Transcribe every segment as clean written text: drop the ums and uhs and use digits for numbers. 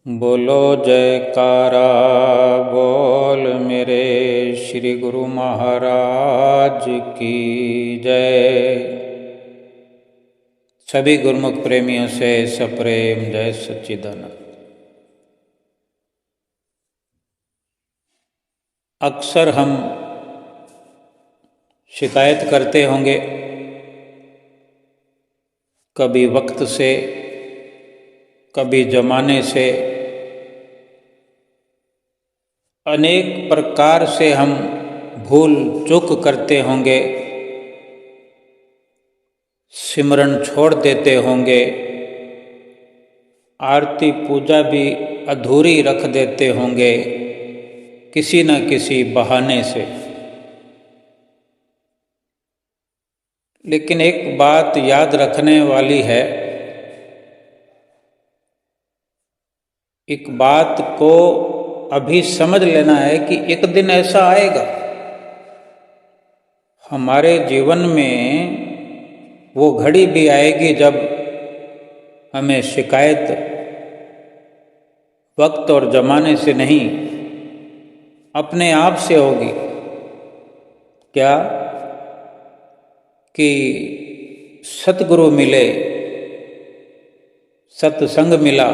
बोलो जयकारा बोल मेरे श्री गुरु महाराज की जय। सभी गुरुमुख प्रेमियों से सप्रेम जय सच्चिदानंद। अक्सर हम शिकायत करते होंगे, कभी वक्त से, कभी जमाने से, अनेक प्रकार से हम भूल चूक करते होंगे, सिमरन छोड़ देते होंगे, आरती पूजा भी अधूरी रख देते होंगे किसी न किसी बहाने से। लेकिन एक बात याद रखने वाली है, एक बात को अभी समझ लेना है कि एक दिन ऐसा आएगा हमारे जीवन में, वो घड़ी भी आएगी जब हमें शिकायत वक्त और जमाने से नहीं, अपने आप से होगी। क्या कि सतगुरु मिले, सत्संग मिला,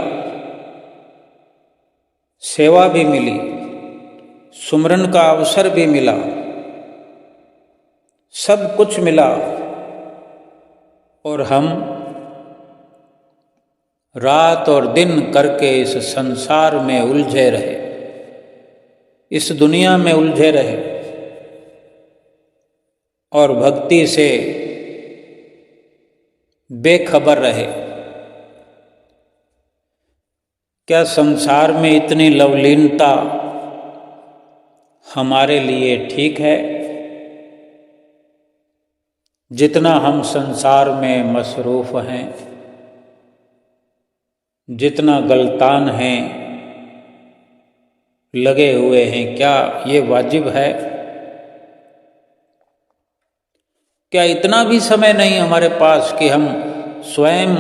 सेवा भी मिली, सुमरन का अवसर भी मिला, सब कुछ मिला, और हम रात और दिन करके इस संसार में उलझे रहे, इस दुनिया में उलझे रहे और भक्ति से बेखबर रहे। क्या संसार में इतनी लवलीनता हमारे लिए ठीक है? जितना हम संसार में मसरूफ़ हैं, जितना गलतान हैं, लगे हुए हैं, क्या ये वाजिब है? क्या इतना भी समय नहीं हमारे पास कि हम स्वयं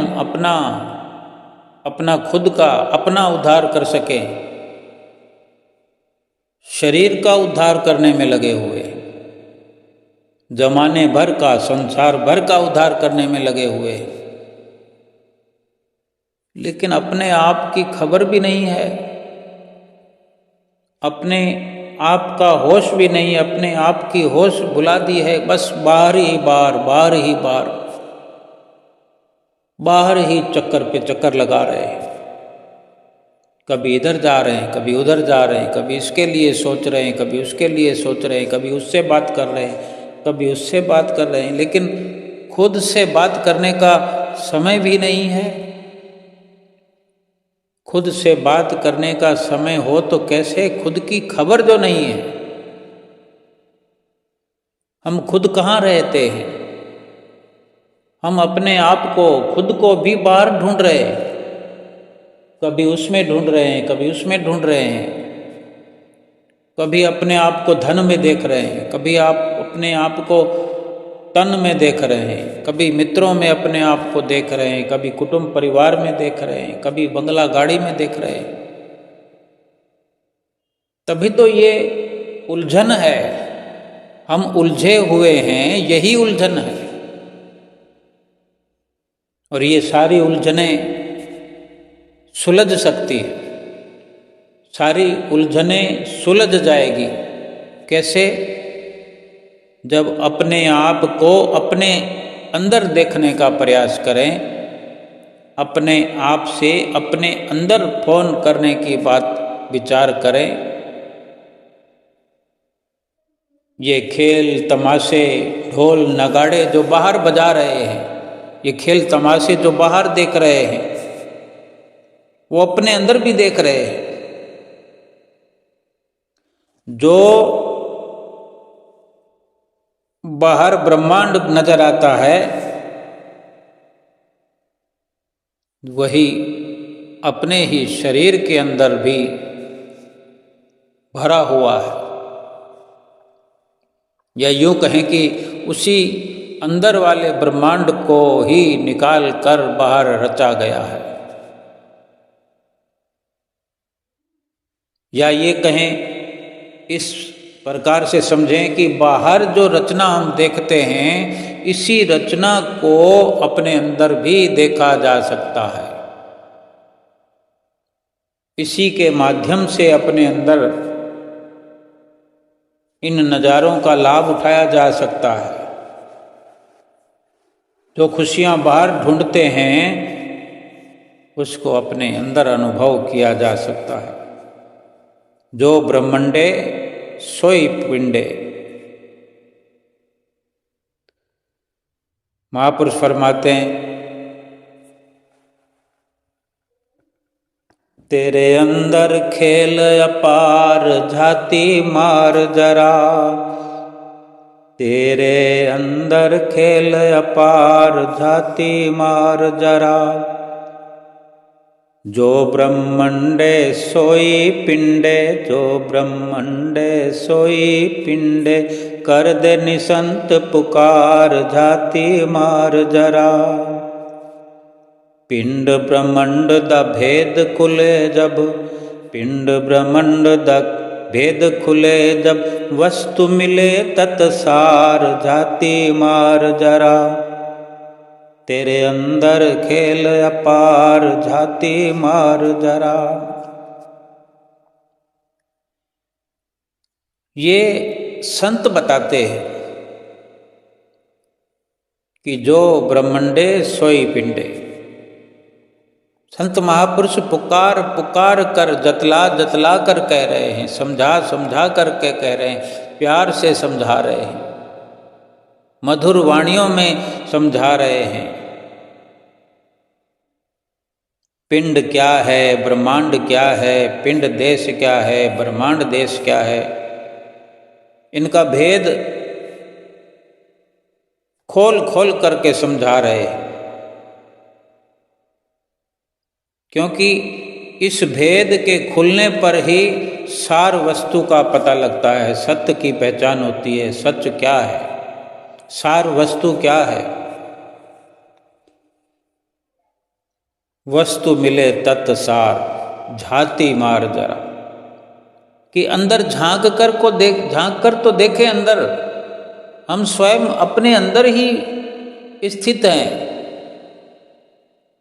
अपना खुद का अपना उद्धार कर सकें? शरीर का उद्धार करने में लगे हुए, जमाने भर का, संसार भर का उद्धार करने में लगे हुए, लेकिन अपने आप की खबर भी नहीं है, अपने आप का होश भी नहीं, अपने आप की होश भुला दी है। बस बाहर ही बार, बाहर ही बार, बाहर ही चक्कर पे चक्कर लगा रहे हैं। कभी इधर जा रहे हैं, कभी उधर जा रहे हैं, कभी इसके लिए सोच रहे हैं, कभी उसके लिए सोच रहे हैं, कभी उससे बात कर रहे हैं, कभी उससे बात कर रहे हैं, लेकिन खुद से बात करने का समय भी नहीं है। खुद से बात करने का समय हो तो कैसे, खुद की खबर जो नहीं है, हम खुद कहाँ रहते हैं? हम अपने आप को, खुद को भी बाहर ढूंढ रहे हैं, कभी उसमें ढूंढ रहे हैं, कभी उसमें ढूंढ रहे हैं, कभी अपने आप को धन में देख रहे हैं, कभी आप अपने आप को तन में देख रहे हैं, कभी मित्रों में अपने आप को देख रहे हैं, कभी कुटुंब परिवार में देख रहे हैं, कभी बंगला गाड़ी में देख रहे हैं। तभी तो ये उलझन है, हम उलझे हुए हैं, यही उलझन है। और ये सारी उलझनें सुलझ सकती है, सारी उलझनें सुलझ जाएगी। कैसे? जब अपने आप को अपने अंदर देखने का प्रयास करें, अपने आप से अपने अंदर फोन करने की बात विचार करें। ये खेल तमाशे, ढोल नगाड़े जो बाहर बजा रहे हैं, ये खेल तमाशे जो बाहर देख रहे हैं, वो अपने अंदर भी देख रहे हैं। जो बाहर ब्रह्मांड नजर आता है, वही अपने ही शरीर के अंदर भी भरा हुआ है, या यूं कहें कि उसी अंदर वाले ब्रह्मांड को ही निकाल कर बाहर रचा गया है। या ये कहें, इस प्रकार से समझें कि बाहर जो रचना हम देखते हैं, इसी रचना को अपने अंदर भी देखा जा सकता है। इसी के माध्यम से अपने अंदर इन नज़ारों का लाभ उठाया जा सकता है। जो खुशियाँ बाहर ढूंढते हैं, उसको अपने अंदर अनुभव किया जा सकता है। जो ब्रह्मंडे सोई पिंडे। महापुरुष फरमाते हैं, तेरे अंदर खेल अपार झाती मार जरा, तेरे अंदर खेल अपार झाती मार जरा, जो ब्रह्मंडे सोई पिंडे, जो ब्रह्मंडे सोई पिंडे, कर दे निसंत पुकार झाती मार जरा। पिंड ब्रह्मंड दा भेद खुले जब, पिंड ब्रह्मंड दा भेद खुले जब, वस्तु मिले तत्सार झाती मार जरा, तेरे अंदर खेल अपार झाती मार जरा। ये संत बताते हैं कि जो ब्रह्मंडे सोई पिंडे। संत महापुरुष पुकार पुकार कर, जतला जतला कर कह रहे हैं, समझा समझा कर के कह रहे हैं, प्यार से समझा रहे हैं, मधुर वाणियों में समझा रहे हैं। पिंड क्या है, ब्रह्मांड क्या है, पिंड देश क्या है, ब्रह्मांड देश क्या है, इनका भेद खोल खोल करके समझा रहे हैं। क्योंकि इस भेद के खुलने पर ही सार वस्तु का पता लगता है, सत्य की पहचान होती है। सत्य क्या है, सार वस्तु क्या है। वस्तु मिले तत्सार झाती मार जरा, कि अंदर झांक कर तो देखें अंदर। हम स्वयं अपने अंदर ही स्थित हैं।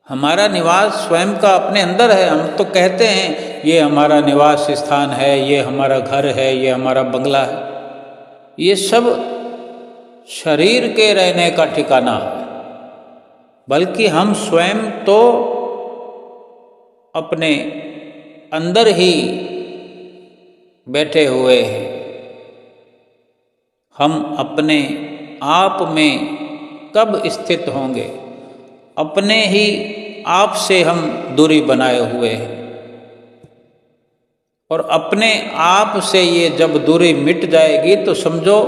हमारा निवास स्वयं का अपने अंदर है। हम तो कहते हैं ये हमारा निवास स्थान है, ये हमारा घर है, ये हमारा बंगला है। ये सब शरीर के रहने का ठिकाना है, बल्कि हम स्वयं तो अपने अंदर ही बैठे हुए हैं। हम अपने आप में कब स्थित होंगे? अपने ही आप से हम दूरी बनाए हुए हैं, और अपने आप से ये जब दूरी मिट जाएगी तो समझो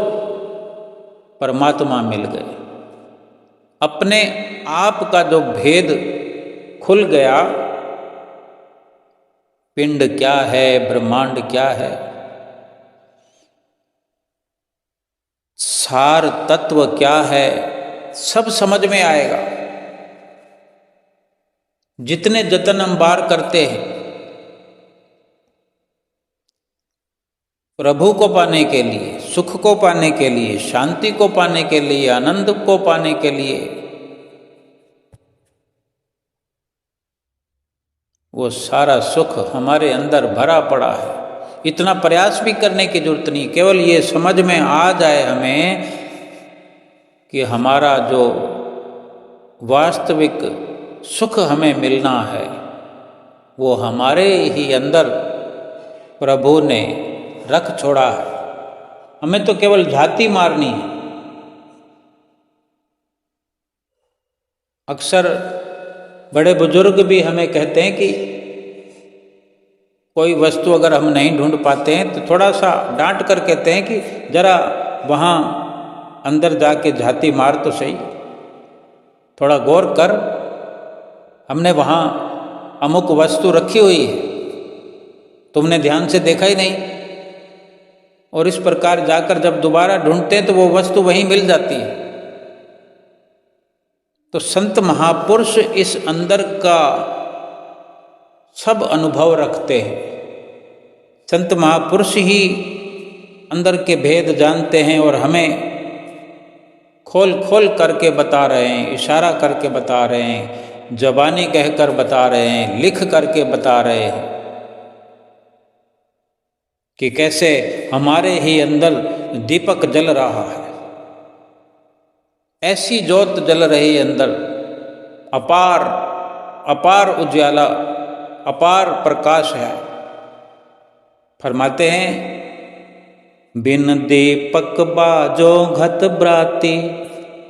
परमात्मा मिल गए। अपने आप का जो भेद खुल गया, पिंड क्या है, ब्रह्मांड क्या है, सार तत्व क्या है, सब समझ में आएगा। जितने जतन हम बार करते हैं प्रभु को पाने के लिए, सुख को पाने के लिए, शांति को पाने के लिए, आनंद को पाने के लिए, वो सारा सुख हमारे अंदर भरा पड़ा है। इतना प्रयास भी करने की जरूरत नहीं, केवल ये समझ में आ जाए हमें कि हमारा जो वास्तविक सुख हमें मिलना है वो हमारे ही अंदर प्रभु ने रख छोड़ा है। हमें तो केवल झाती मारनी है। अक्सर बड़े बुजुर्ग भी हमें कहते हैं कि कोई वस्तु अगर हम नहीं ढूंढ पाते हैं तो थोड़ा सा डांट कर कहते हैं कि जरा वहाँ अंदर जाके झाती मार तो सही, थोड़ा गौर कर, हमने वहाँ अमुक वस्तु रखी हुई है, तुमने ध्यान से देखा ही नहीं। और इस प्रकार जाकर जब दोबारा ढूंढते हैं तो वो वस्तु वहीं मिल जाती है। तो संत महापुरुष इस अंदर का सब अनुभव रखते हैं, संत महापुरुष ही अंदर के भेद जानते हैं और हमें खोल खोल करके बता रहे हैं, इशारा करके बता रहे हैं, ज़बानी कहकर बता रहे हैं, लिख करके बता रहे हैं कि कैसे हमारे ही अंदर दीपक जल रहा है। ऐसी ज्योत जल रही अंदर, अपार अपार उजाला, अपार प्रकाश है। फरमाते हैं, बिन दीपक बाजो घत ब्राती,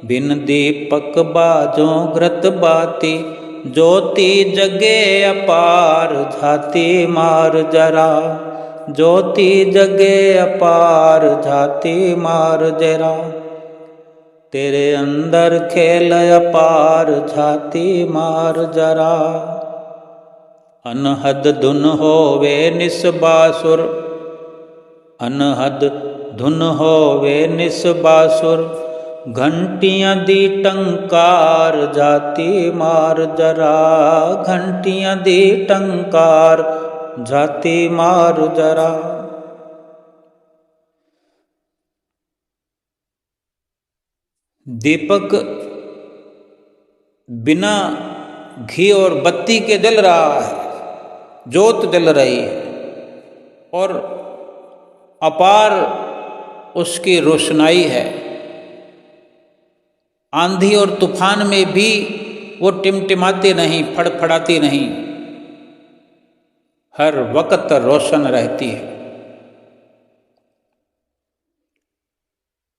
बिन दीपक बाजो घृत बाती, ज्योति जगे अपार झाती मार जरा, ज्योति जगे अपार झाती मार जरा, तेरे अंदर खेल अपार झाती मार जरा। अनहद धुन होवे निस्बासुर, अनहद धुन होवे निस्बासुर, घंटियां दी टंकार जाती मार जरा, घंटियां दी टंकार जाती मार जरा। दीपक बिना घी और बत्ती के जल रहा है, ज्योत जल रही है और अपार उसकी रोशनाई है। आंधी और तूफान में भी वो टिमटिमाती नहीं, फड़फड़ाती नहीं, हर वक्त रोशन रहती है।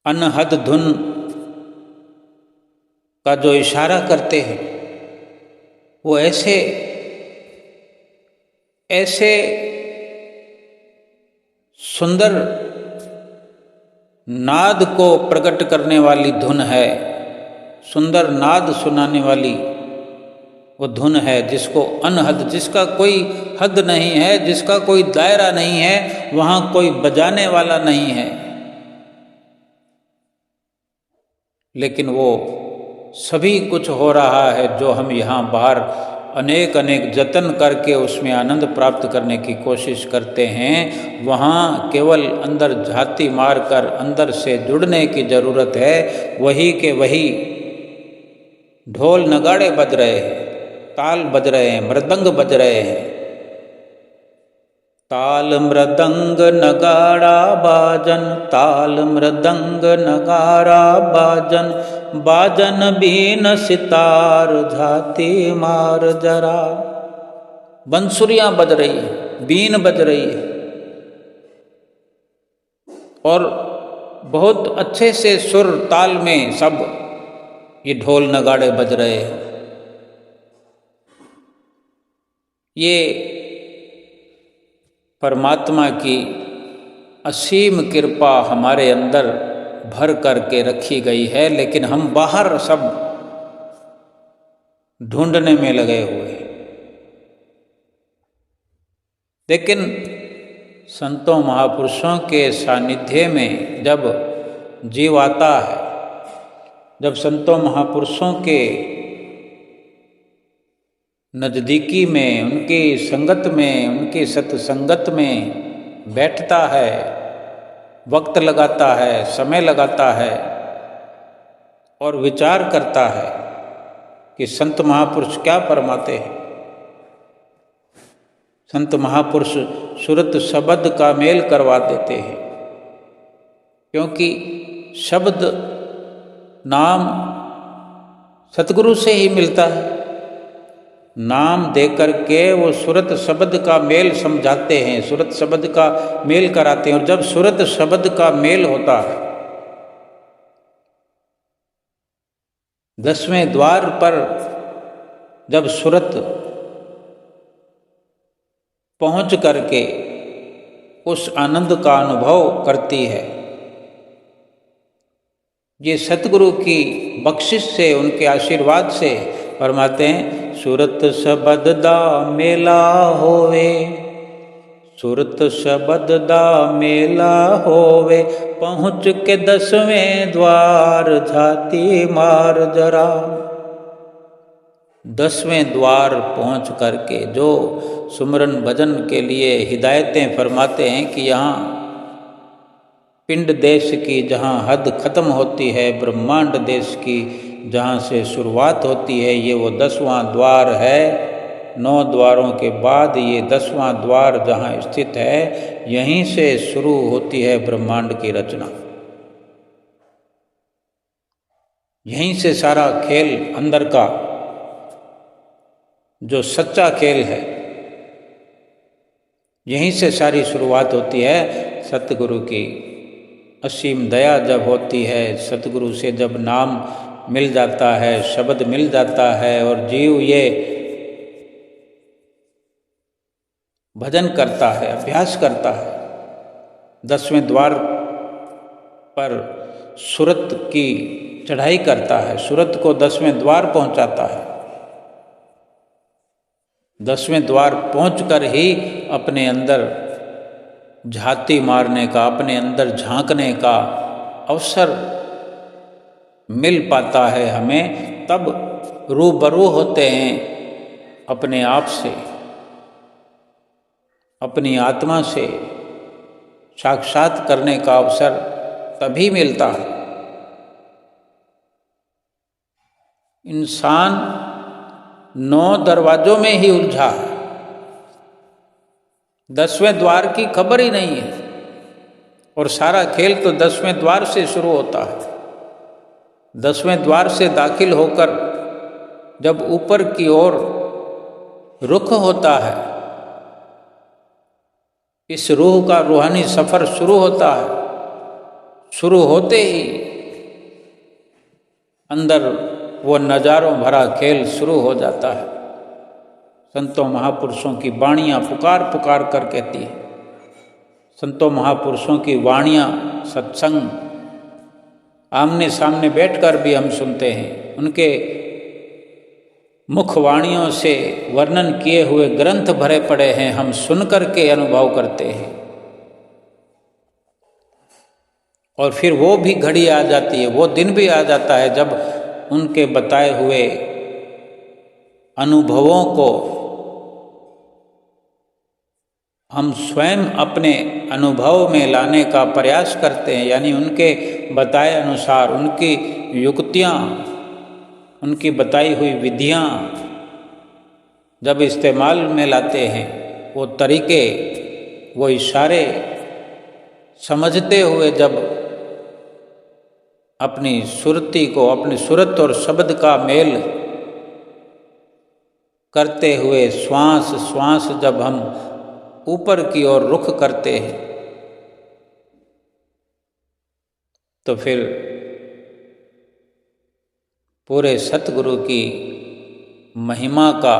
अनहद धुन का जो इशारा करते हैं वो ऐसे ऐसे सुंदर नाद को प्रकट करने वाली धुन है, सुंदर नाद सुनाने वाली वो धुन है जिसको अनहद, जिसका कोई हद नहीं है, जिसका कोई दायरा नहीं है, वहाँ कोई बजाने वाला नहीं है, लेकिन वो सभी कुछ हो रहा है जो हम यहाँ बाहर अनेक अनेक जतन करके उसमें आनंद प्राप्त करने की कोशिश करते हैं। वहाँ केवल अंदर झाती मारकर अंदर से जुड़ने की ज़रूरत है। वही के वही ढोल नगाड़े बज रहे हैं, ताल बज रहे हैं, मृदंग बज रहे हैं। ताल मृदंग नगाड़ा बाजन, ताल मृदंग नगाड़ा बाजन, बाजन बीन सितार झाती मार जरा। बंसुरियां बज रही है, बीन बज रही है और बहुत अच्छे से सुर ताल में सब ये ढोल नगाड़े बज रहे हैं। ये परमात्मा की असीम कृपा हमारे अंदर भर करके रखी गई है, लेकिन हम बाहर सब ढूंढने में लगे हुए हैं। लेकिन संतों महापुरुषों के सानिध्य में जब जीव आता है, जब संतों महापुरुषों के नज़दीकी में, उनकी संगत में, उनकी सत्संगत में बैठता है, वक्त लगाता है, समय लगाता है और विचार करता है कि संत महापुरुष क्या फरमाते हैं। संत महापुरुष सुरत शब्द का मेल करवा देते हैं, क्योंकि शब्द नाम सतगुरु से ही मिलता है। नाम दे करके वो सुरत शब्द का मेल समझाते हैं, सुरत शब्द का मेल कराते हैं। और जब सुरत शब्द का मेल होता है, 10वें द्वार पर जब सुरत पहुंच करके उस आनंद का अनुभव करती है, ये सतगुरु की बख्शिश से, उनके आशीर्वाद से फरमाते हैं, सुरत शब्द दा मेला होवे, सुरत शब्द दा मेला होवे, पहुँच के 10वें द्वार झाती मार जरा। 10वें द्वार पहुँच करके जो सुमरन भजन के लिए हिदायतें फरमाते हैं कि यहाँ पिंड देश की जहाँ हद ख़त्म होती है, ब्रह्मांड देश की जहाँ से शुरुआत होती है, ये वो 10वां द्वार है। 9 द्वारों के बाद ये 10वां द्वार जहाँ स्थित है, यहीं से शुरू होती है ब्रह्मांड की रचना। यहीं से सारा खेल अंदर का जो सच्चा खेल है, यहीं से सारी शुरुआत होती है। सतगुरु की असीम दया जब होती है, सतगुरु से जब नाम मिल जाता है, शब्द मिल जाता है और जीव ये भजन करता है, अभ्यास करता है, 10वें द्वार पर सूरत की चढ़ाई करता है, सूरत को 10वें द्वार पहुंचाता है। 10वें द्वार पहुंचकर ही अपने अंदर झाती मारने का, अपने अंदर झांकने का अवसर मिल पाता है हमें। तब रूबरू होते हैं अपने आप से, अपनी आत्मा से साक्षात करने का अवसर तभी मिलता है। इंसान 9 दरवाजों में ही उलझा है, 10वें द्वार की खबर ही नहीं है। और सारा खेल तो 10वें द्वार से शुरू होता है। 10वें द्वार से दाखिल होकर जब ऊपर की ओर रुख होता है, इस रूह का रूहानी सफ़र शुरू होता है। शुरू होते ही अंदर वो नज़ारों भरा खेल शुरू हो जाता है। संतों महापुरुषों की वाणियाँ पुकार पुकार कर कहती है। संतों महापुरुषों की वाणियाँ, सत्संग आमने सामने बैठकर भी हम सुनते हैं। उनके मुखवाणियों से वर्णन किए हुए ग्रंथ भरे पड़े हैं, हम सुनकर के अनुभव करते हैं। और फिर वो भी घड़ी आ जाती है, वो दिन भी आ जाता है जब उनके बताए हुए अनुभवों को हम स्वयं अपने अनुभव में लाने का प्रयास करते हैं। यानी उनके बताए अनुसार उनकी युक्तियाँ, उनकी बताई हुई विधियाँ जब इस्तेमाल में लाते हैं, वो तरीके, वो इशारे समझते हुए जब अपनी सुरती को, अपनी सुरत और शब्द का मेल करते हुए श्वास श्वास जब हम ऊपर की ओर रुख करते हैं, तो फिर पूरे सतगुरु की महिमा का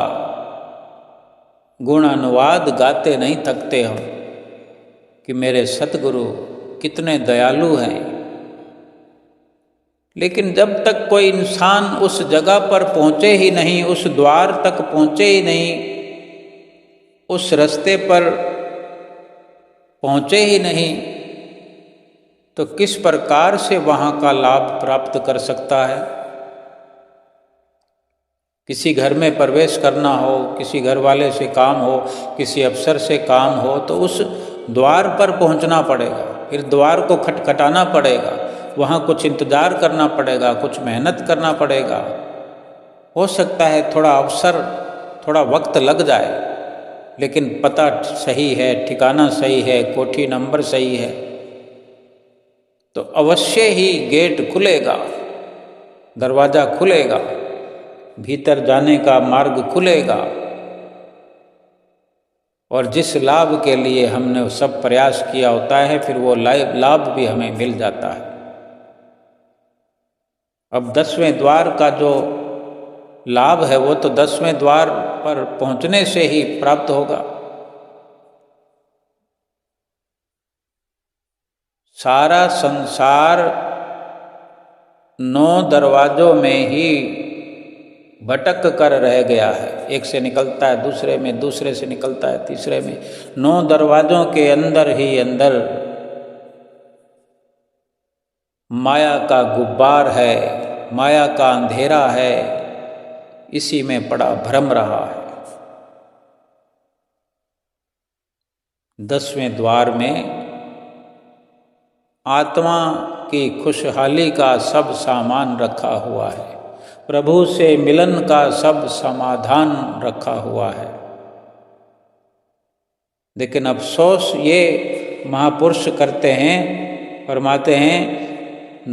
गुणानुवाद गाते नहीं थकते हम कि मेरे सतगुरु कितने दयालु हैं। लेकिन जब तक कोई इंसान उस जगह पर पहुँचे ही नहीं, उस द्वार तक पहुँचे ही नहीं, उस रास्ते पर पहुँचे ही नहीं, तो किस प्रकार से वहाँ का लाभ प्राप्त कर सकता है। किसी घर में प्रवेश करना हो, किसी घर वाले से काम हो, किसी अफसर से काम हो, तो उस द्वार पर पहुँचना पड़ेगा, फिर द्वार को खटखटाना पड़ेगा, वहाँ कुछ इंतज़ार करना पड़ेगा, कुछ मेहनत करना पड़ेगा। हो सकता है थोड़ा अवसर, थोड़ा वक्त लग जाए, लेकिन पता सही है, ठिकाना सही है, कोठी नंबर सही है, तो अवश्य ही गेट खुलेगा, दरवाज़ा खुलेगा, भीतर जाने का मार्ग खुलेगा। और जिस लाभ के लिए हमने सब प्रयास किया होता है, फिर वो लाभ भी हमें मिल जाता है। अब 10वें द्वार का जो लाभ है वो तो 10वें द्वार पर पहुंचने से ही प्राप्त होगा। सारा संसार 9 दरवाजों में ही भटक कर रह गया है। एक से निकलता है दूसरे में, दूसरे से निकलता है तीसरे में। 9 दरवाजों के अंदर ही अंदर माया का गुब्बार है, माया का अंधेरा है, इसी में पड़ा भ्रम रहा है। 10वें द्वार में आत्मा की खुशहाली का सब सामान रखा हुआ है, प्रभु से मिलन का सब समाधान रखा हुआ है। लेकिन अफसोस ये महापुरुष करते हैं, फरमाते हैं,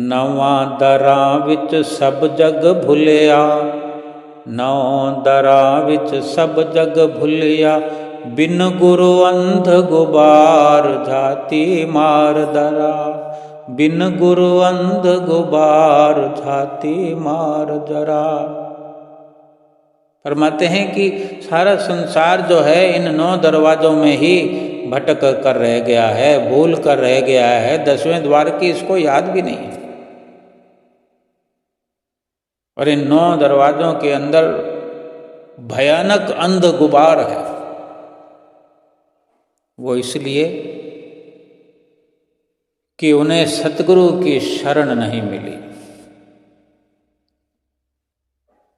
नवा दरा विच सब जग भुलिया, नौ दरा विच सब जग भुलिया, बिन गुरु अंध गुबार जाति मार दरा, बिन गुरु अंध गुबार जाति मार जरा। फरमाते हैं कि सारा संसार जो है इन 9 दरवाजों में ही भटक कर रह गया है, भूल कर रह गया है, 10वें द्वार की इसको याद भी नहीं है। और इन 9 दरवाजों के अंदर भयानक अंध गुबार है। वो इसलिए कि उन्हें सतगुरु की शरण नहीं मिली।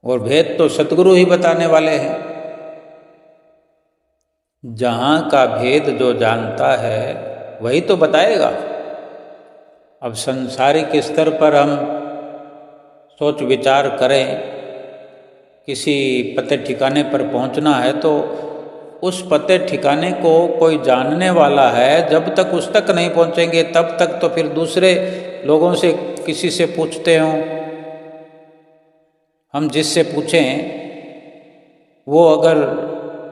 और भेद तो सतगुरु ही बताने वाले हैं। जहाँ का भेद जो जानता है वही तो बताएगा। अब संसारिक स्तर पर हम सोच विचार करें, किसी पते ठिकाने पर पहुँचना है तो उस पते ठिकाने को कोई जानने वाला है, जब तक उस तक नहीं पहुँचेंगे तब तक तो फिर दूसरे लोगों से किसी से पूछते हों। हम जिससे पूछें वो अगर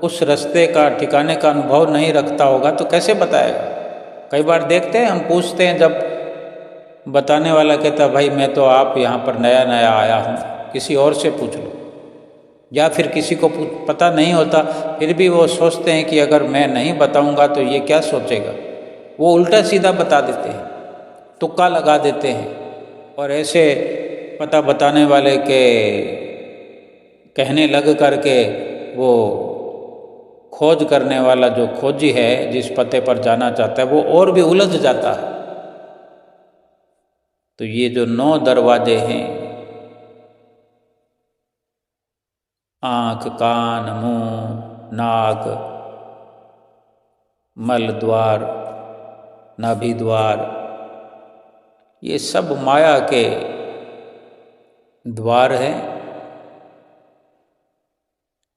उस रास्ते का ठिकाने का अनुभव नहीं रखता होगा तो कैसे बताएगा। कई बार देखते हैं, हम पूछते हैं, जब बताने वाला कहता भाई मैं तो आप यहाँ पर नया नया आया हूँ, किसी और से पूछ लो। या फिर किसी को पता नहीं होता, फिर भी वो सोचते हैं कि अगर मैं नहीं बताऊँगा तो ये क्या सोचेगा। वो उल्टा सीधा बता देते हैं, तुक्का लगा देते हैं। और ऐसे पता बताने वाले के कहने लग करके वो खोज करने वाला जो खोजी है, जिस पते पर जाना चाहता है, वो और भी उलझ जाता है। तो ये जो 9 दरवाजे हैं, आँख, कान, मुंह, नाक, मल द्वार, नाभि द्वार, ये सब माया के द्वार हैं।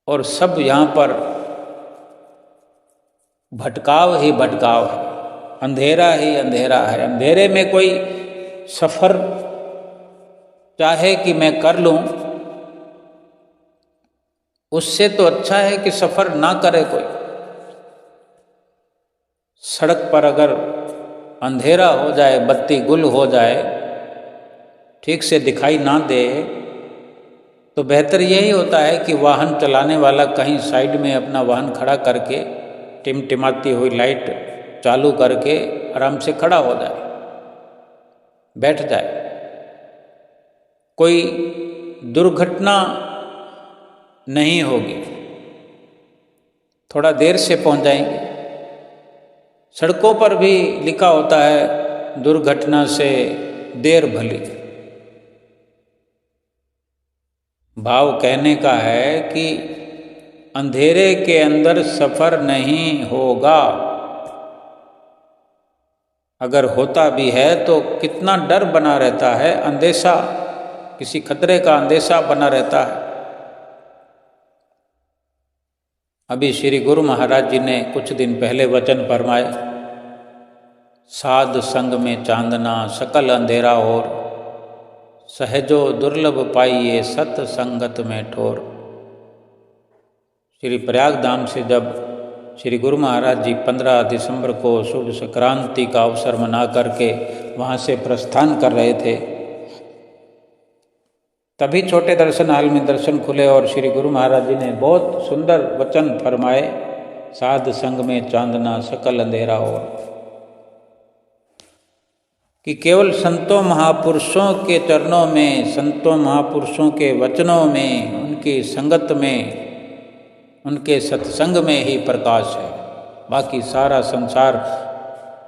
और सब यहाँ पर भटकाव ही भटकाव है, अंधेरा ही अंधेरा है। अंधेरे में कोई सफ़र चाहे कि मैं कर लूँ, उससे तो अच्छा है कि सफ़र ना करे कोई। सड़क पर अगर अंधेरा हो जाए, बत्ती गुल हो जाए, ठीक से दिखाई ना दे, तो बेहतर यही होता है कि वाहन चलाने वाला कहीं साइड में अपना वाहन खड़ा करके टिमटिमाती हुई लाइट चालू करके आराम से खड़ा हो जाए, बैठ जाए। कोई दुर्घटना नहीं होगी, थोड़ा देर से पहुंच जाएंगे। सड़कों पर भी लिखा होता है दुर्घटना से देर भली। भाव कहने का है कि अंधेरे के अंदर सफ़र नहीं होगा। अगर होता भी है तो कितना डर बना रहता है, अंदेशा, किसी खतरे का अंदेशा बना रहता है। अभी श्री गुरु महाराज जी ने कुछ दिन पहले वचन फरमाए, साध संग में चांदना सकल अंधेरा और, सहजो दुर्लभ पाइये सत संगत में ठोर। श्री प्रयाग धाम से जब श्री गुरु महाराज जी 15 दिसंबर को शुभ संक्रांति का अवसर मना करके वहाँ से प्रस्थान कर रहे थे, तभी छोटे दर्शन हाल में दर्शन खुले और श्री गुरु महाराज जी ने बहुत सुंदर वचन फरमाए, साध संग में चांदना सकल अंधेरा और, कि केवल संतों महापुरुषों के चरणों में, संतों महापुरुषों के वचनों में, उनकी संगत में, उनके सत्संग में ही प्रकाश है। बाकी सारा संसार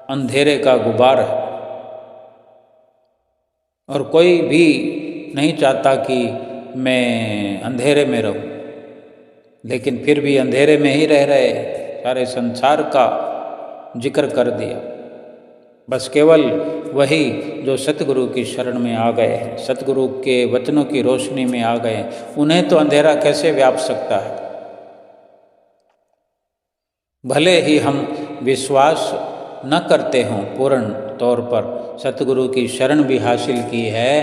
अंधेरे का गुबार है। और कोई भी नहीं चाहता कि मैं अंधेरे में रहूं, लेकिन फिर भी अंधेरे में ही रह रहे, सारे संसार का जिक्र कर दिया। बस केवल वही जो सतगुरु की शरण में आ गए हैं, सतगुरु के वचनों की रोशनी में आ गए, उन्हें तो अंधेरा कैसे व्याप सकता है। भले ही हम विश्वास न करते हों पूर्ण तौर पर, सतगुरु की शरण भी हासिल की है,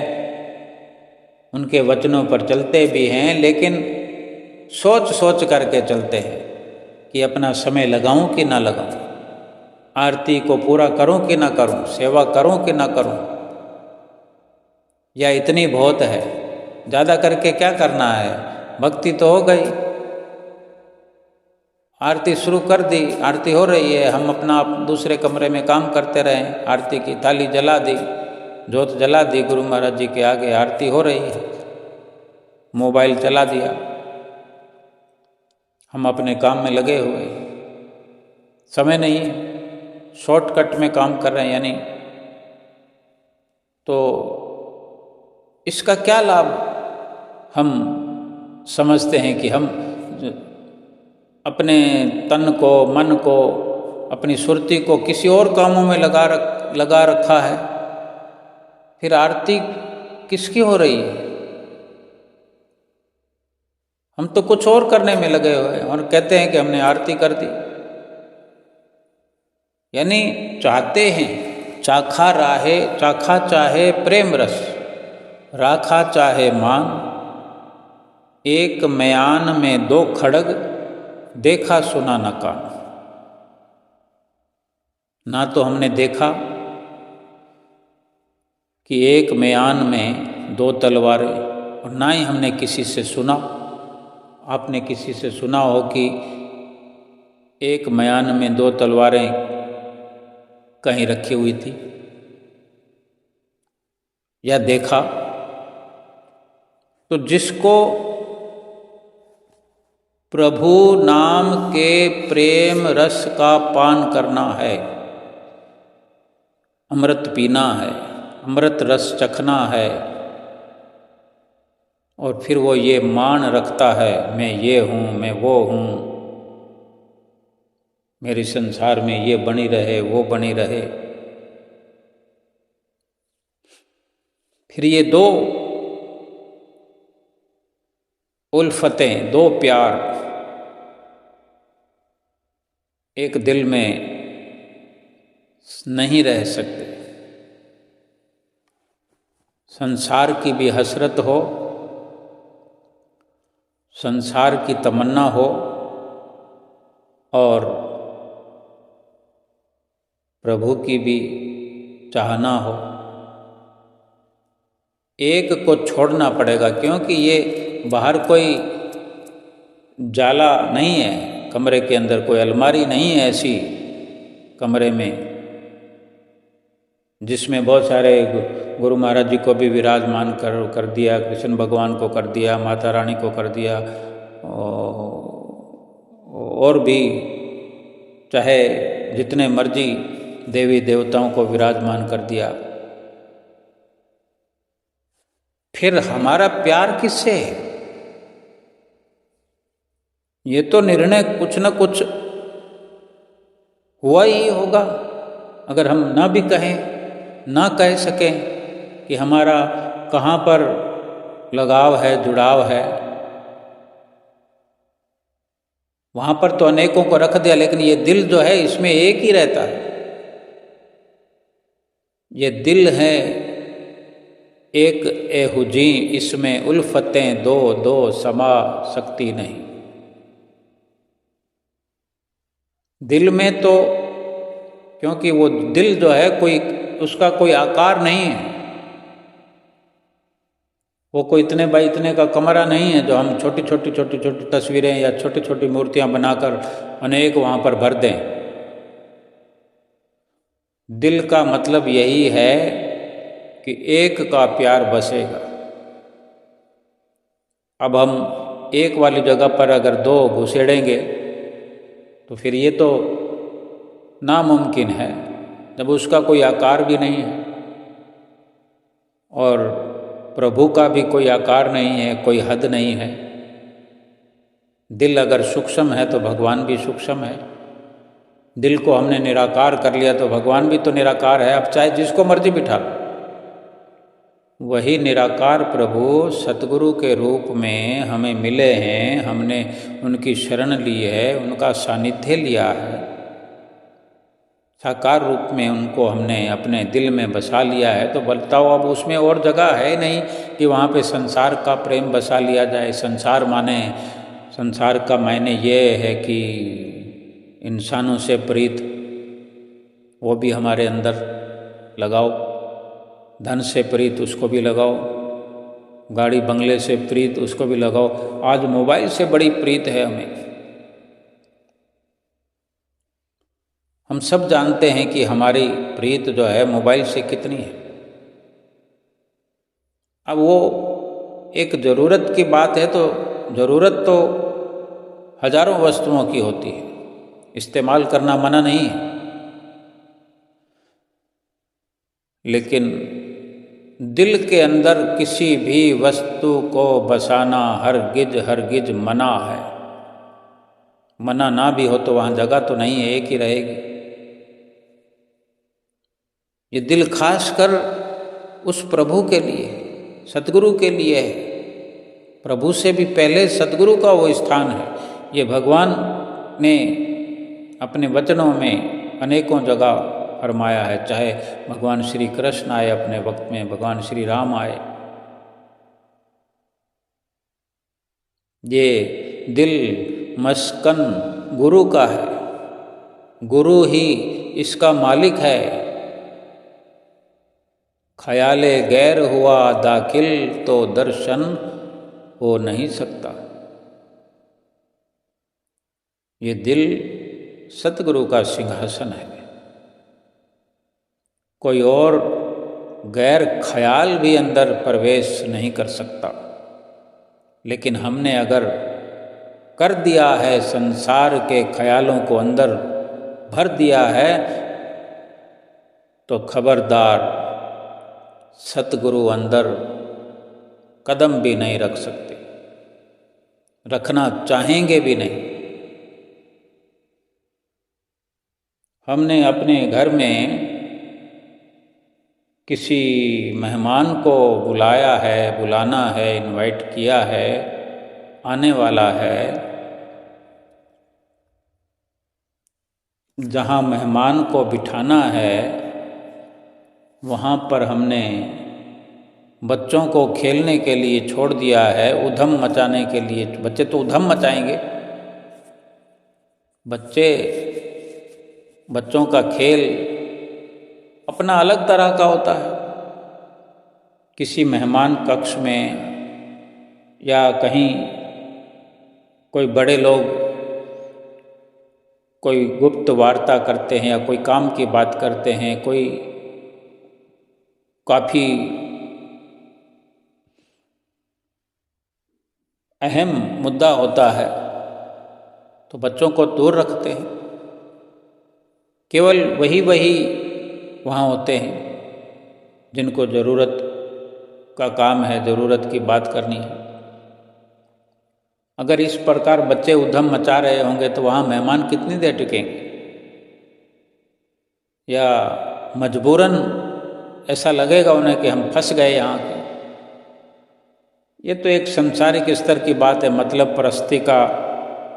उनके वचनों पर चलते भी हैं, लेकिन सोच सोच करके चलते हैं कि अपना समय लगाऊं कि ना लगाऊं, आरती को पूरा करूं कि ना करूं, सेवा करूं कि ना करूं, या इतनी बहुत है, ज़्यादा करके क्या करना है, भक्ति तो हो गई, आरती शुरू कर दी, आरती हो रही है, हम अपना दूसरे कमरे में काम करते रहें, आरती की थाली जला दी, जोत जला दी गुरु महाराज जी के आगे, आरती हो रही है, मोबाइल चला दिया, हम अपने काम में लगे हुए, समय नहीं है, शॉर्टकट में काम कर रहे हैं, यानी तो इसका क्या लाभ हम समझते हैं कि हम अपने तन को, मन को, अपनी सुरती को किसी और कामों में लगा रखा है, फिर आरती किसकी हो रही है, हम तो कुछ और करने में लगे हुए हैं और कहते हैं कि हमने आरती कर दी। यानी चाहते हैं, चाखा चाहे प्रेम रस, राखा चाहे मान, एक म्यान में दो खड़ग, देखा सुना न कान। ना तो हमने देखा कि एक म्यान में दो तलवारें, और ना ही हमने किसी से सुना। आपने किसी से सुना हो कि एक म्यान में दो तलवारें कहीं रखी हुई थी, या देखा? तो जिसको प्रभु नाम के प्रेम रस का पान करना है, अमृत पीना है, अमृत रस चखना है, और फिर वो ये मान रखता है, मैं ये हूँ, मैं वो हूँ, मेरे संसार में ये बनी रहे, वो बनी रहे, फिर ये दो उल्फतें, दो प्यार एक दिल में नहीं रह सकते। संसार की भी हसरत हो, संसार की तमन्ना हो, और प्रभु की भी चाहना हो, एक को छोड़ना पड़ेगा, क्योंकि ये बाहर कोई जाला नहीं है, कमरे के अंदर कोई अलमारी नहीं है ऐसी कमरे में जिसमें बहुत सारे गुरु महाराज जी को भी विराजमान कर दिया, कृष्ण भगवान को कर दिया, माता रानी को कर दिया, और भी चाहे जितने मर्जी देवी देवताओं को विराजमान कर दिया। फिर हमारा प्यार किससे है? ये तो निर्णय कुछ न कुछ हुआ ही होगा। अगर हम ना भी कहें, ना कह सकें कि हमारा कहाँ पर लगाव है, जुड़ाव है, वहाँ पर तो अनेकों को रख दिया, लेकिन ये दिल जो है इसमें एक ही रहता है। ये दिल है एक एहुजी, इसमें उल्फतें दो दो समा सकती नहीं। दिल में तो, क्योंकि वो दिल जो है कोई, उसका कोई आकार नहीं है, वो कोई इतने बाई इतने का कमरा नहीं है जो हम छोटी छोटी तस्वीरें या छोटी छोटी मूर्तियां बनाकर अनेक वहाँ पर भर दें। दिल का मतलब यही है कि एक का प्यार बसेगा। अब हम एक वाली जगह पर अगर दो घुसेड़ेंगे तो फिर ये तो नामुमकिन है, जब उसका कोई आकार भी नहीं है और प्रभु का भी कोई आकार नहीं है, कोई हद नहीं है। दिल अगर सूक्ष्म है तो भगवान भी सूक्ष्म है। दिल को हमने निराकार कर लिया तो भगवान भी तो निराकार है। अब चाहे जिसको मर्जी बिठा लो, वही निराकार प्रभु सतगुरु के रूप में हमें मिले हैं। हमने उनकी शरण ली है, उनका सानिध्य लिया है, साकार रूप में उनको हमने अपने दिल में बसा लिया है। तो बताओ अब उसमें और जगह है नहीं कि वहाँ पे संसार का प्रेम बसा लिया जाए। संसार का मायने ये है कि इंसानों से प्रीत, वो भी हमारे अंदर लगाओ। धन से प्रीत, उसको भी लगाओ। गाड़ी बंगले से प्रीत, उसको भी लगाओ। आज मोबाइल से बड़ी प्रीत है हमें। हम सब जानते हैं कि हमारी प्रीत जो है मोबाइल से कितनी है। अब वो एक ज़रूरत की बात है, तो ज़रूरत तो हजारों वस्तुओं की होती है, इस्तेमाल करना मना नहीं है, लेकिन दिल के अंदर किसी भी वस्तु को बसाना हरगिज मना है। मना ना भी हो तो वहाँ जगह तो नहीं है, एक ही रहेगी। ये दिल खास कर उस प्रभु के लिए, सतगुरु के लिए है। प्रभु से भी पहले सतगुरु का वो स्थान है। ये भगवान ने अपने वचनों में अनेकों जगह फरमाया है। चाहे भगवान श्री कृष्ण आए अपने वक्त में, भगवान श्री राम आए, ये दिल मस्कन गुरु का है। गुरु ही इसका मालिक है। ख्याले गैर हुआ दाखिल तो दर्शन हो नहीं सकता। ये दिल सतगुरु का सिंहासन है। कोई और गैर ख्याल भी अंदर प्रवेश नहीं कर सकता। लेकिन हमने अगर कर दिया है, संसार के ख्यालों को अंदर भर दिया है, तो खबरदार, सतगुरु अंदर कदम भी नहीं रख सकते, रखना चाहेंगे भी नहीं। हमने अपने घर में किसी मेहमान को बुलाया है, बुलाना है, इनवाइट किया है, आने वाला है। जहाँ मेहमान को बिठाना है, वहाँ पर हमने बच्चों को खेलने के लिए छोड़ दिया है, उधम मचाने के लिए। बच्चे तो उधम मचाएंगे। बच्चों का खेल अपना अलग तरह का होता है। किसी मेहमान कक्ष में या कहीं कोई बड़े लोग कोई गुप्त वार्ता करते हैं या कोई काम की बात करते हैं, कोई काफ़ी अहम मुद्दा होता है, तो बच्चों को दूर रखते हैं। केवल वही वहाँ होते हैं जिनको ज़रूरत का काम है, ज़रूरत की बात करनी है। अगर इस प्रकार बच्चे उधम मचा रहे होंगे तो वहाँ मेहमान कितनी देर टिकेंगे? या मजबूरन ऐसा लगेगा उन्हें कि हम फंस गए यहाँ के। ये तो एक सांसारिक स्तर की बात है। मतलब परस्ती का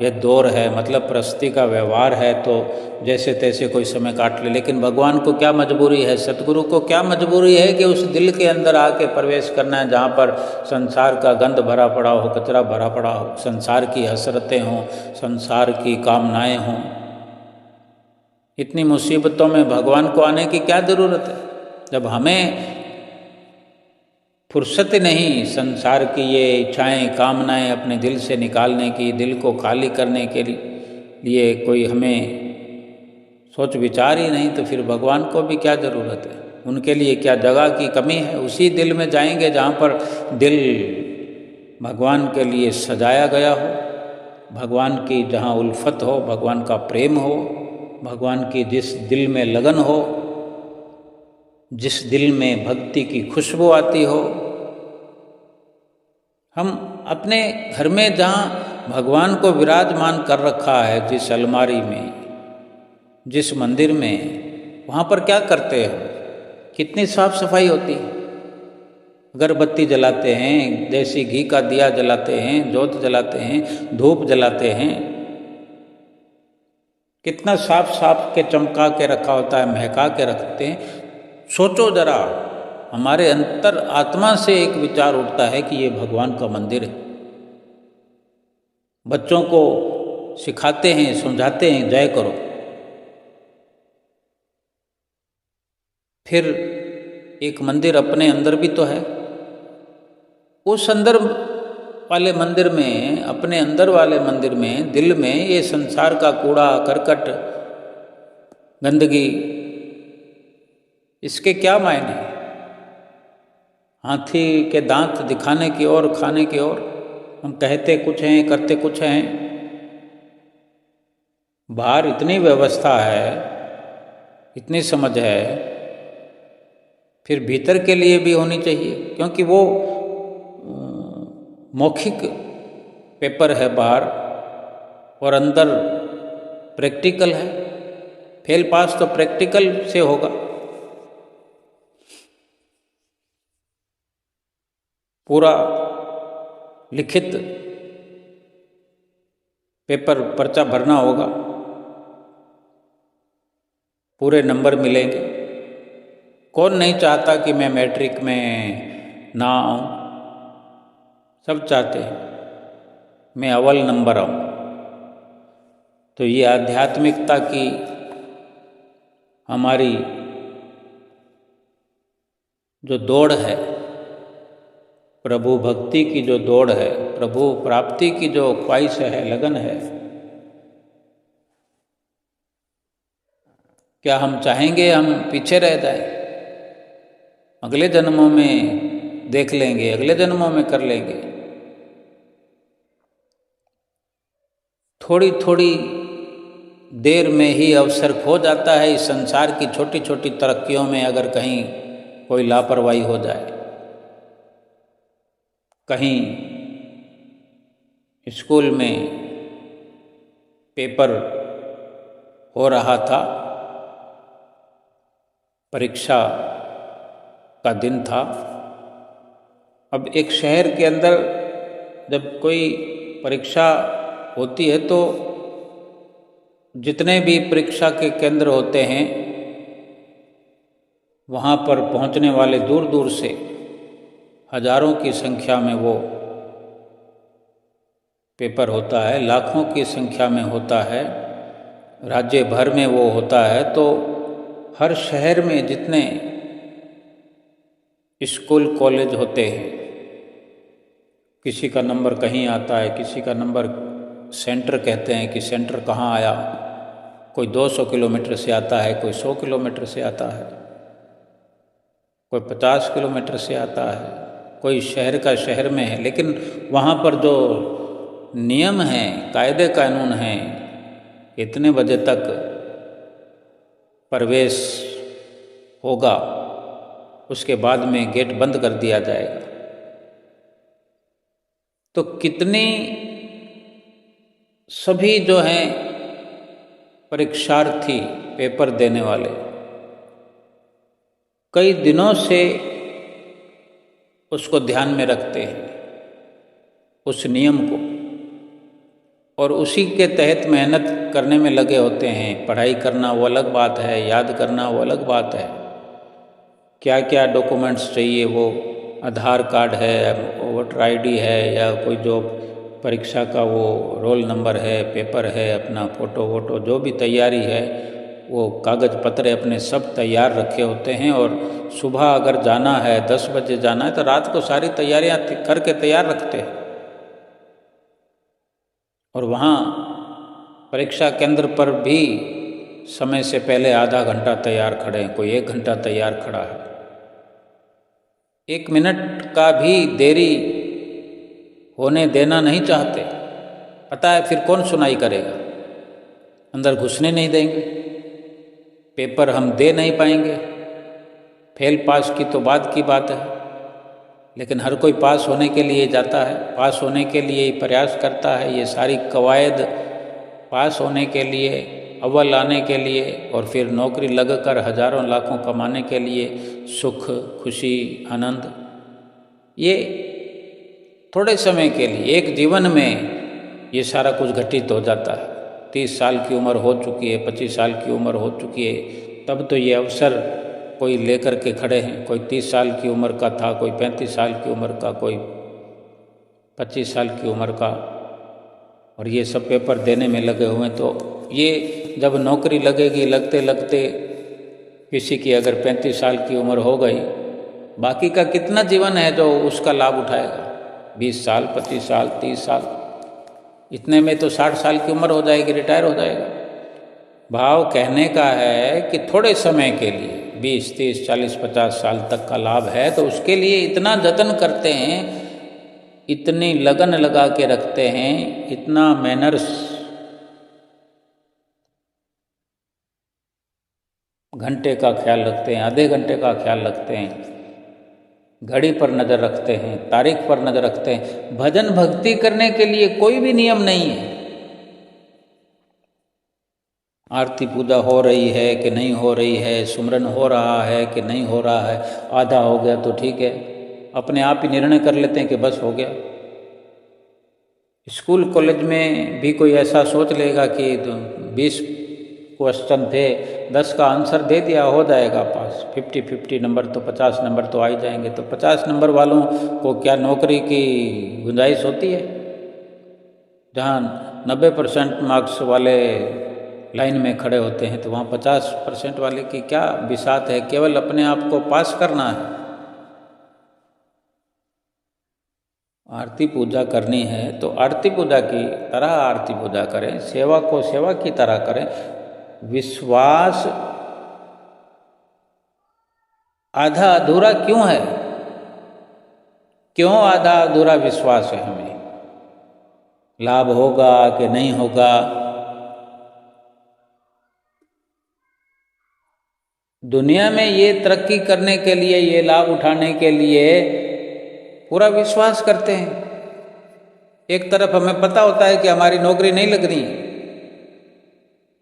यह दौर है, मतलब परस्ती का व्यवहार है, तो जैसे तैसे कोई समय काट ले। लेकिन भगवान को क्या मजबूरी है, सतगुरु को क्या मजबूरी है कि उस दिल के अंदर आके प्रवेश करना है जहाँ पर संसार का गंध भरा पड़ा हो, कचरा भरा पड़ा हो, संसार की हसरतें हों, संसार की कामनाएं हों। इतनी मुसीबतों में भगवान को आने की क्या ज़रूरत है, जब हमें फुर्सत नहीं संसार की ये इच्छाएं, कामनाएं अपने दिल से निकालने की, दिल को खाली करने के लिए कोई हमें सोच विचार ही नहीं, तो फिर भगवान को भी क्या ज़रूरत है? उनके लिए क्या जगह की कमी है? उसी दिल में जाएंगे जहाँ पर दिल भगवान के लिए सजाया गया हो, भगवान की जहाँ उल्फत हो, भगवान का प्रेम हो, भगवान की जिस दिल में लगन हो, जिस दिल में भक्ति की खुशबू आती हो, हम अपने घर में जहाँ भगवान को विराजमान कर रखा है, जिस अलमारी में, जिस मंदिर में, वहाँ पर क्या करते हैं? कितनी साफ सफाई होती है। अगरबत्ती जलाते हैं, देसी घी का दिया जलाते हैं, जोत जलाते हैं, धूप जलाते हैं। कितना साफ साफ के चमका के रखा होता है, महका के रखते हैं। सोचो जरा, हमारे अंतर आत्मा से एक विचार उठता है कि ये भगवान का मंदिर है। बच्चों को सिखाते हैं, समझाते हैं, जय करो। फिर एक मंदिर अपने अंदर भी तो है। उस अंदर वाले मंदिर में, अपने अंदर वाले मंदिर में, दिल में ये संसार का कूड़ा करकट, गंदगी, इसके क्या मायने? हाथी के दांत दिखाने की ओर, खाने की ओर। हम कहते कुछ हैं, करते कुछ हैं। बाहर इतनी व्यवस्था है, इतनी समझ है, फिर भीतर के लिए भी होनी चाहिए, क्योंकि वो मौखिक पेपर है बाहर, और अंदर प्रैक्टिकल है। फेल पास तो प्रैक्टिकल से होगा। पूरा लिखित पेपर, पर्चा भरना होगा, पूरे नंबर मिलेंगे। कौन नहीं चाहता कि मैं मैट्रिक में ना आऊं? सब चाहते हैं मैं अव्वल नंबर आऊं। तो ये आध्यात्मिकता की हमारी जो दौड़ है, प्रभु भक्ति की जो दौड़ है, प्रभु प्राप्ति की जो ख्वाहिश है, लगन है, क्या हम चाहेंगे हम पीछे रह जाएं? अगले जन्मों में देख लेंगे, अगले जन्मों में कर लेंगे। थोड़ी थोड़ी देर में ही अवसर खो जाता है इस संसार की छोटी छोटी तरक्कियों में, अगर कहीं कोई लापरवाही हो जाए। कहीं स्कूल में पेपर हो रहा था, परीक्षा का दिन था। अब एक शहर के अंदर जब कोई परीक्षा होती है तो जितने भी परीक्षा के केंद्र होते हैं, वहाँ पर पहुँचने वाले दूर दूर से हजारों की संख्या में वो पेपर होता है, लाखों की संख्या में होता है, राज्य भर में वो होता है। तो हर शहर में जितने स्कूल कॉलेज होते हैं, किसी का नंबर कहीं आता है, किसी का नंबर सेंटर कहते हैं कि सेंटर कहाँ आया, कोई 200 किलोमीटर से आता है, कोई 100 किलोमीटर से आता है, कोई 50 किलोमीटर से आता है, कोई शहर का शहर में है। लेकिन वहाँ पर जो नियम हैं, कायदे कानून हैं, इतने बजे तक प्रवेश होगा, उसके बाद में गेट बंद कर दिया जाएगा। तो कितनी सभी जो हैं परीक्षार्थी, पेपर देने वाले, कई दिनों से उसको ध्यान में रखते हैं, उस नियम को, और उसी के तहत मेहनत करने में लगे होते हैं। पढ़ाई करना वो अलग बात है, याद करना वो अलग बात है। क्या क्या डॉक्यूमेंट्स चाहिए, वो आधार कार्ड है, वोटर आईडी है, या कोई जो परीक्षा का वो रोल नंबर है, पेपर है, अपना फ़ोटो वोटो, जो भी तैयारी है, वो कागज़ पत्र अपने सब तैयार रखे होते हैं। और सुबह अगर जाना है, 10 बजे जाना है, तो रात को सारी तैयारियां करके तैयार रखते हैं। और वहाँ परीक्षा केंद्र पर भी समय से पहले आधा घंटा तैयार खड़े हैं, कोई 1 घंटा तैयार खड़ा है। 1 मिनट का भी देरी होने देना नहीं चाहते। पता है फिर कौन सुनाई करेगा, अंदर घुसने नहीं देंगे, पेपर हम दे नहीं पाएंगे। फेल पास की तो बात की बात है, लेकिन हर कोई पास होने के लिए जाता है, पास होने के लिए ही प्रयास करता है। ये सारी कवायद पास होने के लिए, अव्वल आने के लिए और फिर नौकरी लगकर हजारों लाखों कमाने के लिए, सुख, खुशी, आनंद, ये थोड़े समय के लिए, एक जीवन में ये सारा कुछ घटित हो जाता है। 30 साल की उम्र हो चुकी है, 25 साल की उम्र हो चुकी है, तब तो ये अवसर कोई लेकर के खड़े हैं। कोई 30 साल की उम्र का था, कोई 35 साल की उम्र का, कोई 25 साल की उम्र का, और ये सब पेपर देने में लगे हुए हैं। तो ये जब नौकरी लगेगी, लगते लगते किसी की अगर 35 साल की उम्र हो गई, बाकी का कितना जीवन है जो उसका लाभ उठाएगा? 20 साल, 25 साल, 30 साल, इतने में तो 60 साल की उम्र हो जाएगी, रिटायर हो जाएगा। भाव कहने का है कि थोड़े समय के लिए 20, 30, 40, 50 साल तक का लाभ है, तो उसके लिए इतना जतन करते हैं, इतनी लगन लगा के रखते हैं, इतना मैनर्स, घंटे का ख्याल रखते हैं, आधे घंटे का ख्याल रखते हैं, घड़ी पर नज़र रखते हैं, तारीख पर नज़र रखते हैं। भजन भक्ति करने के लिए कोई भी नियम नहीं है। आरती पूजा हो रही है कि नहीं हो रही है, सुमरन हो रहा है कि नहीं हो रहा है, आधा हो गया तो ठीक है, अपने आप ही निर्णय कर लेते हैं कि बस हो गया। स्कूल कॉलेज में भी कोई ऐसा सोच लेगा कि 20 क्वेश्चन थे, 10 का आंसर दे दिया, हो जाएगा पास, 50-50 नंबर तो 50 नंबर तो आ ही जाएंगे। तो 50 नंबर वालों को क्या नौकरी की गुंजाइश होती है? जहाँ 90% मार्क्स वाले लाइन में खड़े होते हैं, तो वहाँ 50% वाले की क्या बिसात है? केवल अपने आप को पास करना है। आरती पूजा करनी है तो आरती पूजा की तरह आरती पूजा करें, सेवा को सेवा की तरह करें। विश्वास आधा अधूरा क्यों है? क्यों आधा अधूरा विश्वास है हमें? लाभ होगा कि नहीं होगा? दुनिया में ये तरक्की करने के लिए, ये लाभ उठाने के लिए पूरा विश्वास करते हैं। एक तरफ हमें पता होता है कि हमारी नौकरी नहीं लग रही,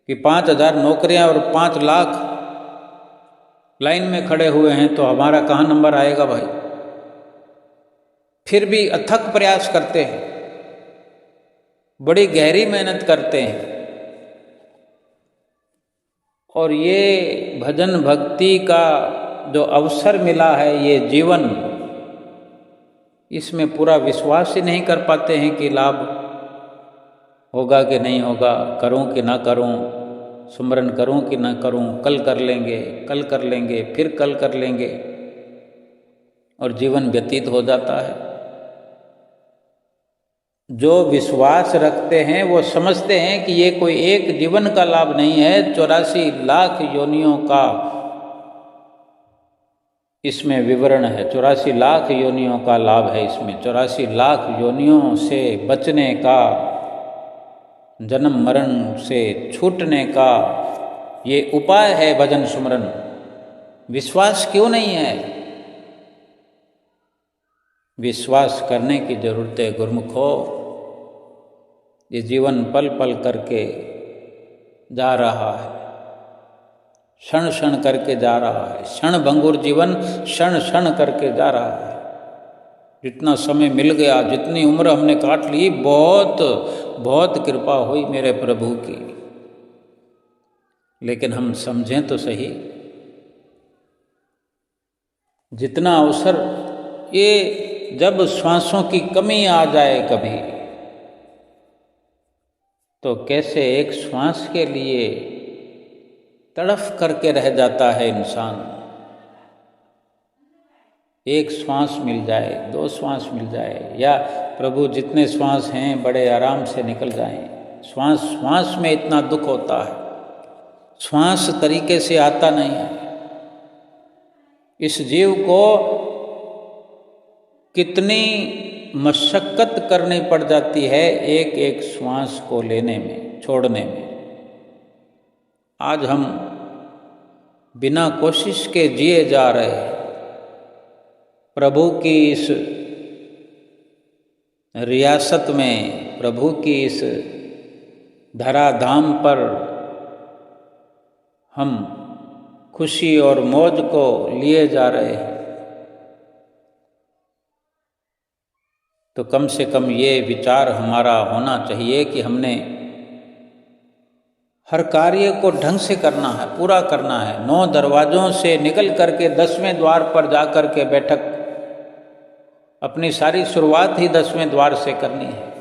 कि 5,000 नौकरियां और 5 लाख लाइन में खड़े हुए हैं, तो हमारा कहाँ नंबर आएगा भाई? फिर भी अथक प्रयास करते हैं, बड़ी गहरी मेहनत करते हैं। और ये भजन भक्ति का जो अवसर मिला है, ये जीवन, इसमें पूरा विश्वास ही नहीं कर पाते हैं कि लाभ होगा कि नहीं होगा, करूं कि ना करूं, सुमरन करूं कि ना करूं, कल कर लेंगे, कल कर लेंगे, फिर कल कर लेंगे, और जीवन व्यतीत हो जाता है। जो विश्वास रखते हैं वो समझते हैं कि ये कोई एक जीवन का लाभ नहीं है, 84 लाख योनियों का इसमें विवरण है। 84 लाख योनियों का लाभ है इसमें, 84 लाख योनियों से बचने का, जन्म मरण से छूटने का ये उपाय है भजन सुमरन। विश्वास क्यों नहीं है? विश्वास करने की जरूरत है गुरुमुखो। ये जीवन पल पल करके जा रहा है, क्षण क्षण करके जा रहा है, क्षण भंगुर जीवन क्षण क्षण करके जा रहा है। जितना समय मिल गया, जितनी उम्र हमने काट ली, बहुत बहुत कृपा हुई मेरे प्रभु की। लेकिन हम समझें तो सही, जितना अवसर, ये जब श्वासों की कमी आ जाए कभी, तो कैसे एक श्वास के लिए तड़फ करके रह जाता है इंसान। एक श्वास मिल जाए, 2 श्वास मिल जाए, या प्रभु जितने श्वास हैं बड़े आराम से निकल जाएं। श्वास श्वास में इतना दुख होता है, श्वास तरीके से आता नहीं है। इस जीव को कितनी मशक्कत करनी पड़ जाती है एक एक श्वास को लेने में, छोड़ने में। आज हम बिना कोशिश के जिए जा रहे हैं। प्रभु की इस रियासत में, प्रभु की इस धराधाम पर हम खुशी और मौज को लिए जा रहे हैं, तो कम से कम ये विचार हमारा होना चाहिए कि हमने हर कार्य को ढंग से करना है, पूरा करना है। 9 दरवाज़ों से निकल करके 10वें द्वार पर जा कर के बैठक, अपनी सारी शुरुआत ही 10वें द्वार से करनी है।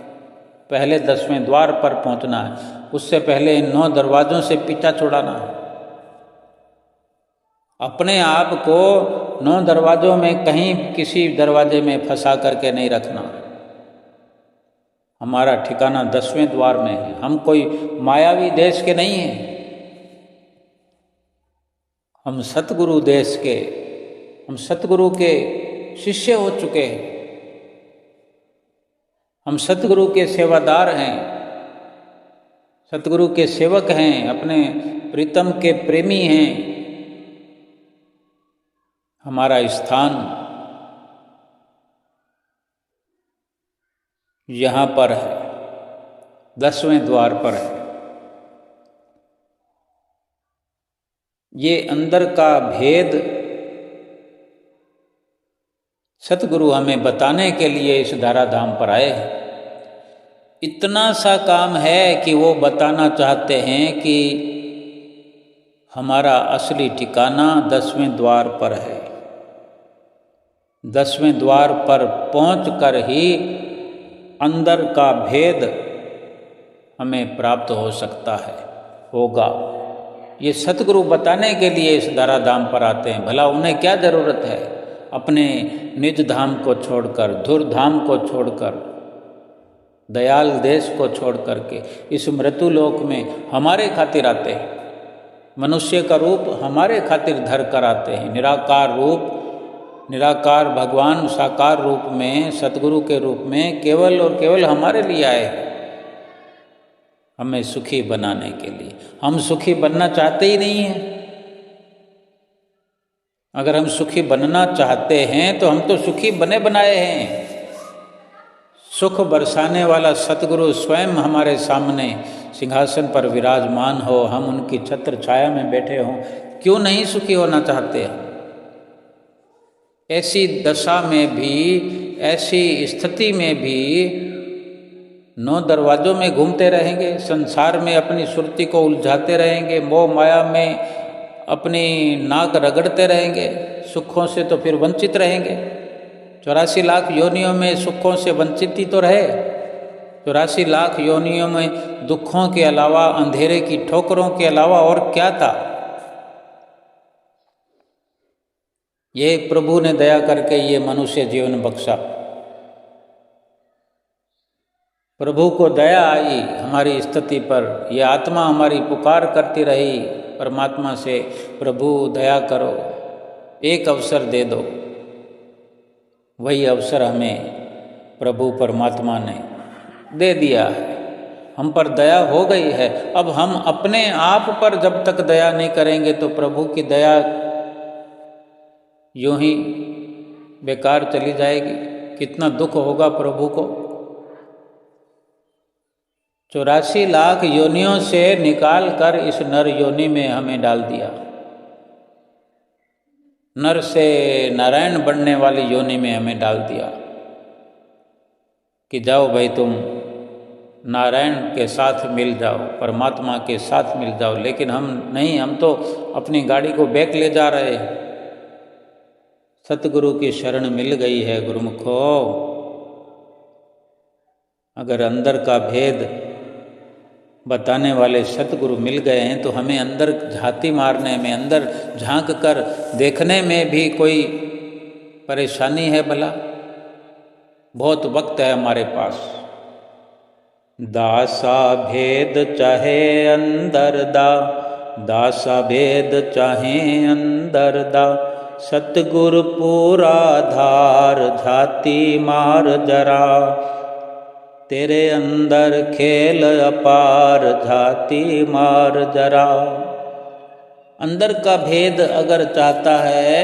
पहले 10वें द्वार पर पहुंचना है, उससे पहले इन 9 दरवाज़ों से पीछा छुड़ाना है। अपने आप को 9 दरवाज़ों में कहीं किसी दरवाजे में फंसा करके नहीं रखना। हमारा ठिकाना 10वें द्वार में है। हम कोई मायावी देश के नहीं हैं, हम सतगुरु देश के, हम सतगुरु के शिष्य हो चुके हैं, हम सतगुरु के सेवादार हैं, सतगुरु के सेवक हैं, अपने प्रीतम के प्रेमी हैं। हमारा स्थान यहाँ पर है, 10वें द्वार पर है। ये अंदर का भेद सतगुरु हमें बताने के लिए इस धराधाम पर आए हैं। इतना सा काम है कि वो बताना चाहते हैं कि हमारा असली ठिकाना 10वें द्वार पर है। 10वें द्वार पर पहुंचकर ही अंदर का भेद हमें प्राप्त हो सकता है, होगा। ये सतगुरु बताने के लिए इस धराधाम पर आते हैं। भला उन्हें क्या ज़रूरत है अपने निज धाम को छोड़कर, धुर धाम को छोड़कर, दयाल देश को छोड़ करके इस मृत्यु लोक में हमारे खातिर आते हैं। मनुष्य का रूप हमारे खातिर धर कर आते हैं। निराकार रूप, निराकार भगवान साकार रूप में, सतगुरु के रूप में केवल और केवल हमारे लिए आए हैं, हमें सुखी बनाने के लिए। हम सुखी बनना चाहते ही नहीं हैं। अगर हम सुखी बनना चाहते हैं तो हम तो सुखी बने बनाए हैं। सुख बरसाने वाला सतगुरु स्वयं हमारे सामने सिंहासन पर विराजमान हो, हम उनकी छत्र छाया में बैठे हों, क्यों नहीं सुखी होना चाहते हैं? ऐसी दशा में भी, ऐसी स्थिति में भी 9 दरवाज़ों में घूमते रहेंगे, संसार में अपनी सुरती को उलझाते रहेंगे, मोह माया में अपनी नाक रगड़ते रहेंगे, सुखों से तो फिर वंचित रहेंगे। 84 लाख योनियों में सुखों से वंचित ही तो रहे। 84 लाख योनियों में दुखों के अलावा, अंधेरे की ठोकरों के अलावा और क्या था? ये प्रभु ने दया करके ये मनुष्य जीवन बख्शा। प्रभु को दया आई हमारी स्थिति पर। ये आत्मा हमारी पुकार करती रही परमात्मा से, प्रभु दया करो, एक अवसर दे दो। वही अवसर हमें प्रभु परमात्मा ने दे दिया है। हम पर दया हो गई है। अब हम अपने आप पर जब तक दया नहीं करेंगे तो प्रभु की दया यूं ही बेकार चली जाएगी। कितना दुख होगा प्रभु को। 84 लाख योनियों से निकाल कर इस नर योनि में हमें डाल दिया। नर से नारायण बनने वाली योनि में हमें डाल दिया कि जाओ भाई तुम नारायण के साथ मिल जाओ, परमात्मा के साथ मिल जाओ। लेकिन हम नहीं, हम तो अपनी गाड़ी को बैक ले जा रहे हैं। सतगुरु की शरण मिल गई है गुरुमुखो। अगर अंदर का भेद बताने वाले सतगुरु मिल गए हैं तो हमें अंदर झांकी मारने में, अंदर झांक कर देखने में भी कोई परेशानी है भला? बहुत वक्त है हमारे पास। दासा भेद चाहे अंदर दा, दासा भेद चाहे अंदर दा, सतगुर पूरा धार झाती मार जरा, तेरे अंदर खेल अपार झाती मार जरा। अंदर का भेद अगर चाहता है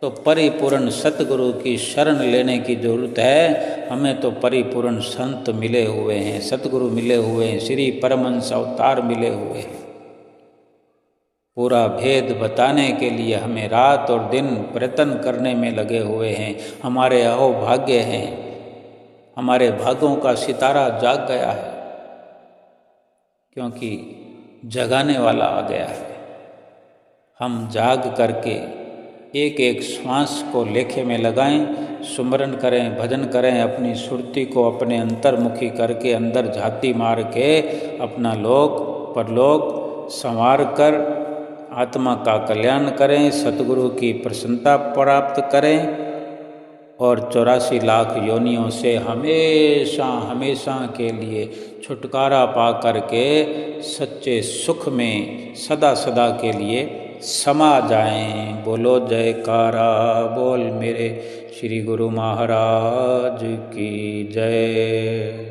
तो परिपूर्ण सतगुरु की शरण लेने की जरूरत है। हमें तो परिपूर्ण संत मिले हुए हैं, सतगुरु मिले हुए हैं, श्री परमहंस अवतार मिले हुए हैं। पूरा भेद बताने के लिए हमें रात और दिन प्रयत्न करने में लगे हुए हैं। हमारे अहोभाग्य हैं, हमारे भागों का सितारा जाग गया है, क्योंकि जगाने वाला आ गया है। हम जाग करके एक एक श्वास को लेखे में लगाएं, सुमरन करें, भजन करें, अपनी सुरती को अपने अंतर्मुखी करके अंदर झाती मार के अपना लोक परलोक संवार कर आत्मा का कल्याण करें, सतगुरु की प्रसन्नता प्राप्त करें और 84 लाख योनियों से हमेशा हमेशा के लिए छुटकारा पा करके सच्चे सुख में सदा सदा के लिए समा जाएं। बोलो जयकारा बोल मेरे श्री गुरु महाराज की जय।